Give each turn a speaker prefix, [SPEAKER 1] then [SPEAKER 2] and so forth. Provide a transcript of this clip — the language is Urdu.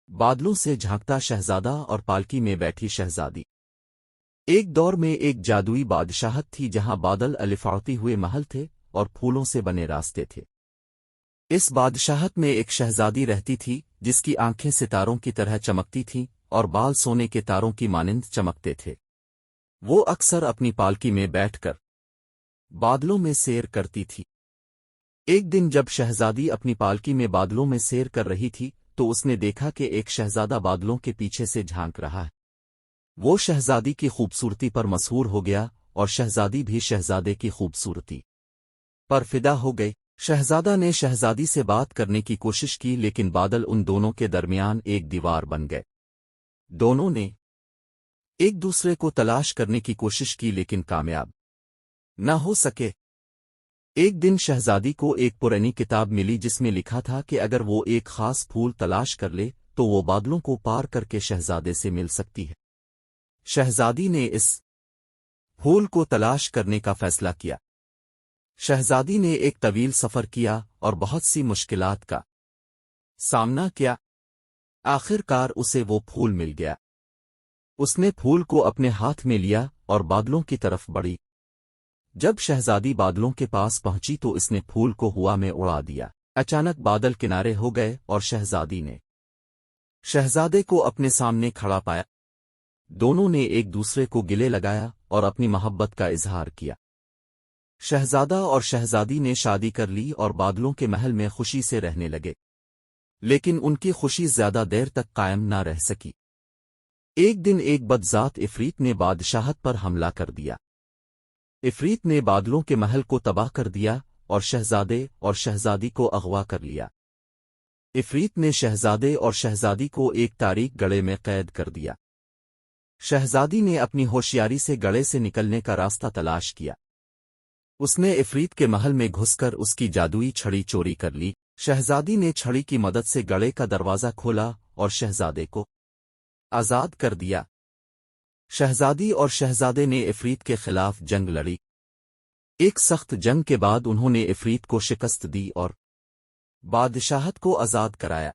[SPEAKER 1] بادلوں سے جھانکتا شہزادہ اور پالکی میں بیٹھی شہزادی۔ ایک دور میں ایک جادوئی بادشاہت تھی جہاں بادل الفاعتی ہوئے محل تھے اور پھولوں سے بنے راستے تھے۔ اس بادشاہت میں ایک شہزادی رہتی تھی جس کی آنکھیں ستاروں کی طرح چمکتی تھیں اور بال سونے کے تاروں کی مانند چمکتے تھے۔ وہ اکثر اپنی پالکی میں بیٹھ کر بادلوں میں سیر کرتی تھی۔ ایک دن جب شہزادی اپنی پالکی میں بادلوں میں سیر کر رہی تھی تو اس نے دیکھا کہ ایک شہزادہ بادلوں کے پیچھے سے جھانک رہا ہے۔ وہ شہزادی کی خوبصورتی پر مسحور ہو گیا اور شہزادی بھی شہزادے کی خوبصورتی پر فدا ہو گئی۔ شہزادہ نے شہزادی سے بات کرنے کی کوشش کی لیکن بادل ان دونوں کے درمیان ایک دیوار بن گئے۔ دونوں نے ایک دوسرے کو تلاش کرنے کی کوشش کی لیکن کامیاب نہ ہو سکے۔ ایک دن شہزادی کو ایک پرانی کتاب ملی جس میں لکھا تھا کہ اگر وہ ایک خاص پھول تلاش کر لے تو وہ بادلوں کو پار کر کے شہزادے سے مل سکتی ہے۔ شہزادی نے اس پھول کو تلاش کرنے کا فیصلہ کیا۔ شہزادی نے ایک طویل سفر کیا اور بہت سی مشکلات کا سامنا کیا۔ آخر کار اسے وہ پھول مل گیا۔ اس نے پھول کو اپنے ہاتھ میں لیا اور بادلوں کی طرف بڑھی۔ جب شہزادی بادلوں کے پاس پہنچی تو اس نے پھول کو ہوا میں اڑا دیا۔ اچانک بادل کنارے ہو گئے اور شہزادی نے شہزادے کو اپنے سامنے کھڑا پایا۔ دونوں نے ایک دوسرے کو گلے لگایا اور اپنی محبت کا اظہار کیا۔ شہزادہ اور شہزادی نے شادی کر لی اور بادلوں کے محل میں خوشی سے رہنے لگے، لیکن ان کی خوشی زیادہ دیر تک قائم نہ رہ سکی۔ ایک دن ایک بدذات عفریت نے بادشاہت پر حملہ کر دیا۔ عفریت نے بادلوں کے محل کو تباہ کر دیا اور شہزادے اور شہزادی کو اغوا کر لیا۔ عفریت نے شہزادے اور شہزادی کو ایک تاریک گڑھے میں قید کر دیا۔ شہزادی نے اپنی ہوشیاری سے گڑھے سے نکلنے کا راستہ تلاش کیا۔ اس نے عفریت کے محل میں گھس کر اس کی جادوئی چھڑی چوری کر لی۔ شہزادی نے چھڑی کی مدد سے گڑھے کا دروازہ کھولا اور شہزادے کو آزاد کر دیا۔ شہزادی اور شہزادے نے عفریت کے خلاف جنگ لڑی۔ ایک سخت جنگ کے بعد انہوں نے عفریت کو شکست دی اور بادشاہت کو آزاد کرایا۔